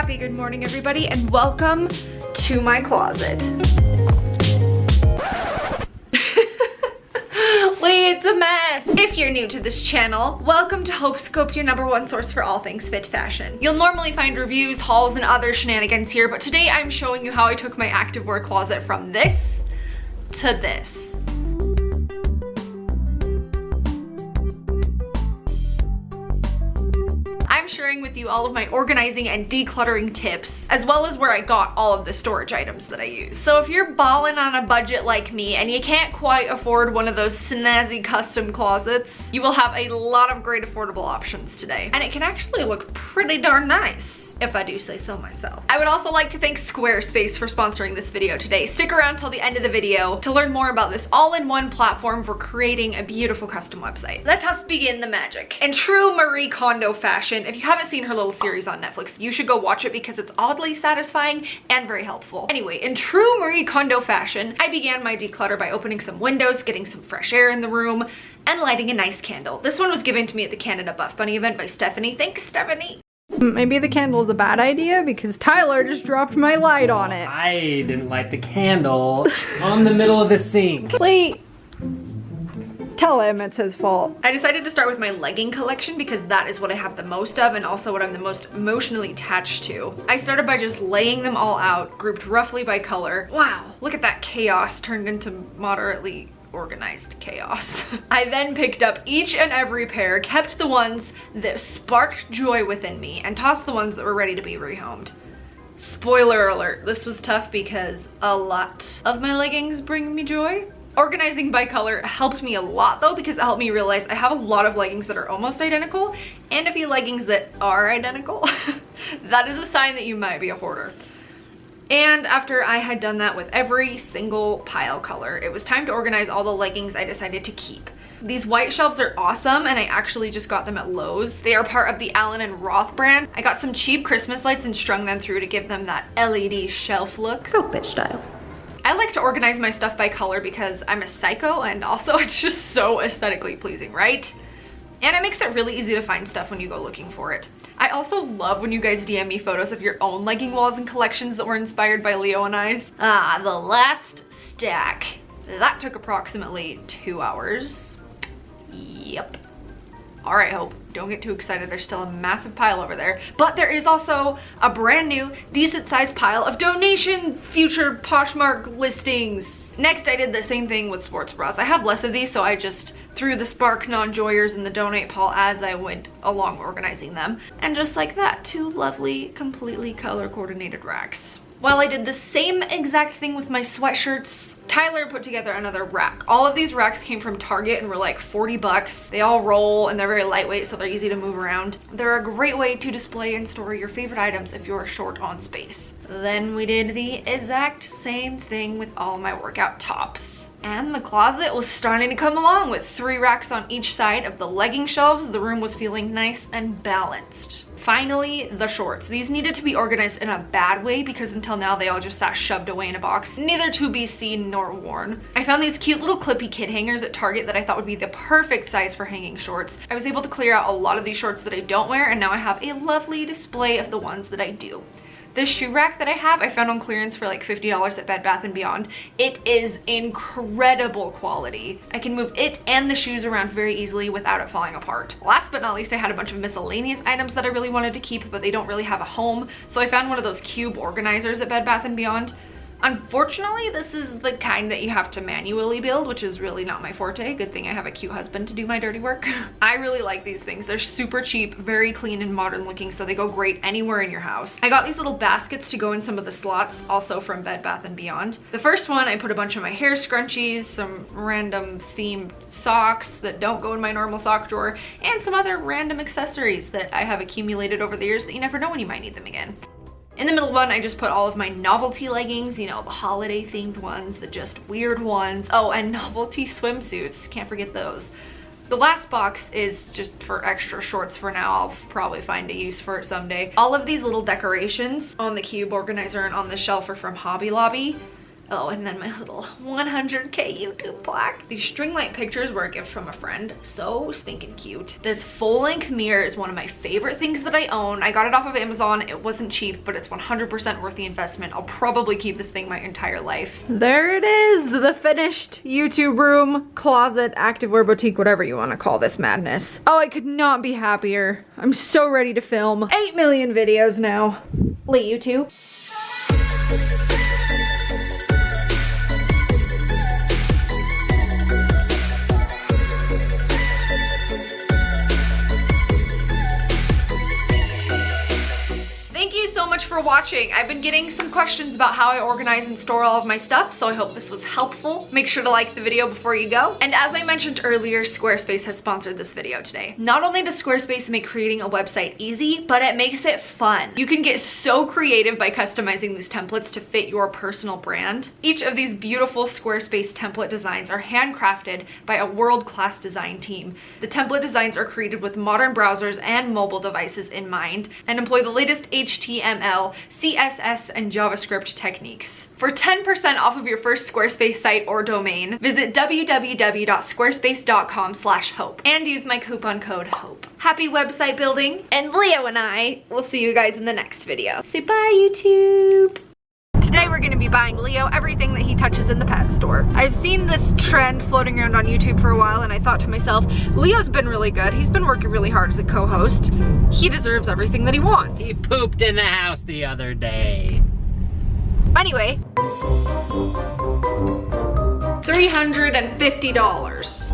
Happy good morning, everybody, and welcome to my closet. It's a mess. If you're new to this channel, welcome to HopeScope, your #1 source for all things fit fashion. You'll normally find reviews, hauls, and other shenanigans here, but today I'm showing you how I took my activewear closet from this to this. I'm sharing with you all of my organizing and decluttering tips, as well as where I got all of the storage items that I use. So if you're balling on a budget like me and you can't quite afford one of those snazzy custom closets, you will have a lot of great affordable options today. And it can actually look pretty darn nice, if I do say so myself. I would also like to thank Squarespace for sponsoring this video today. Stick around till the end of the video to learn more about this all-in-one platform for creating a beautiful custom website. Let us begin the magic. In true Marie Kondo fashion, if you haven't seen her little series on Netflix, you should go watch it because it's oddly satisfying and very helpful. Anyway, in true Marie Kondo fashion, I began my declutter by opening some windows, getting some fresh air in the room, and lighting a nice candle. This one was given to me at the Canada Buff Bunny event by Stephanie. Thanks, Stephanie. Maybe the candle's a bad idea because Tyler just dropped my light on it. I didn't light the candle on the middle of the sink. Wait. Tell him it's his fault. I decided to start with my legging collection because that is what I have the most of and also what I'm the most emotionally attached to. I started by just laying them all out, grouped roughly by color. Wow, look at that chaos turned into moderately organized chaos. I then picked up each and every pair, kept the ones that sparked joy within me, and tossed the ones that were ready to be rehomed. Spoiler alert, this was tough because a lot of my leggings bring me joy. Organizing by color helped me a lot though, because it helped me realize I have a lot of leggings that are almost identical and a few leggings that are identical. That is a sign that you might be a hoarder. And after I had done that with every single pile color, it was time to organize all the leggings I decided to keep. These white shelves are awesome, and I actually just got them at Lowe's. They are part of the Allen & Roth brand. I got some cheap Christmas lights and strung them through to give them that LED shelf look. Broke bitch style. I like to organize my stuff by color because I'm a psycho, and also it's just so aesthetically pleasing, right? And it makes it really easy to find stuff when you go looking for it. I also love when you guys DM me photos of your own legging walls and collections that were inspired by Leo and I's. The last stack. That took approximately 2 hours. Yep. All right, Hope, don't get too excited. There's still a massive pile over there. But there is also a brand new, decent sized pile of donation future Poshmark listings. Next, I did the same thing with sports bras. I have less of these, so I just threw the Spark non-joyers in the donate pile as I went along organizing them. And just like that, 2 lovely, completely color coordinated racks. While I did the same exact thing with my sweatshirts, Tyler put together another rack. All of these racks came from Target and were like 40 bucks. They all roll and they're very lightweight, so they're easy to move around. They're a great way to display and store your favorite items if you're short on space. Then we did the exact same thing with all my workout tops. And the closet was starting to come along with 3 racks on each side of the legging shelves. The room was feeling nice and balanced. Finally, the shorts. These needed to be organized in a bad way because until now they all just sat shoved away in a box, neither to be seen nor worn. I found these cute little clippy kid hangers at Target that I thought would be the perfect size for hanging shorts. I was able to clear out a lot of these shorts that I don't wear, and now I have a lovely display of the ones that I do. This shoe rack that I have, I found on clearance for like $50 at Bed Bath & Beyond. It is incredible quality. I can move it and the shoes around very easily without it falling apart. Last but not least, I had a bunch of miscellaneous items that I really wanted to keep, but they don't really have a home. So I found one of those cube organizers at Bed Bath & Beyond. Unfortunately, this is the kind that you have to manually build, which is really not my forte. Good thing I have a cute husband to do my dirty work. I really like these things. They're super cheap, very clean and modern looking, so they go great anywhere in your house. I got these little baskets to go in some of the slots, also from Bed Bath & Beyond. The first one, I put a bunch of my hair scrunchies, some random themed socks that don't go in my normal sock drawer, and some other random accessories that I have accumulated over the years that you never know when you might need them again. In the middle one, I just put all of my novelty leggings, you know, the holiday themed ones, the just weird ones. Oh, and novelty swimsuits, can't forget those. The last box is just for extra shorts for now. I'll probably find a use for it someday. All of these little decorations on the cube organizer and on the shelf are from Hobby Lobby. Oh, and then my little 100K YouTube plaque. These string light pictures were a gift from a friend. So stinking cute. This full-length mirror is one of my favorite things that I own. I got it off of Amazon. It wasn't cheap, but it's 100% worth the investment. I'll probably keep this thing my entire life. There it is, the finished YouTube room, closet, activewear boutique, whatever you want to call this madness. Oh, I could not be happier. I'm so ready to film 8 million videos now. Late YouTube. Thank you so much for watching. I've been getting some questions about how I organize and store all of my stuff, so I hope this was helpful. Make sure to like the video before you go. And as I mentioned earlier, Squarespace has sponsored this video today. Not only does Squarespace make creating a website easy, but it makes it fun. You can get so creative by customizing these templates to fit your personal brand. Each of these beautiful Squarespace template designs are handcrafted by a world-class design team. The template designs are created with modern browsers and mobile devices in mind and employ the latest HTML, CSS, and JavaScript techniques. For 10% off of your first Squarespace site or domain, visit www.squarespace.com/hope and use my coupon code HOPE. Happy website building, and Leo and I will see you guys in the next video. Say bye, YouTube. Today we're going to be buying Leo everything that he touches in the pet store. I've seen this trend floating around on YouTube for a while, and I thought to myself, Leo's been really good. He's been working really hard as a co-host. He deserves everything that he wants. He pooped in the house the other day. Anyway. $350.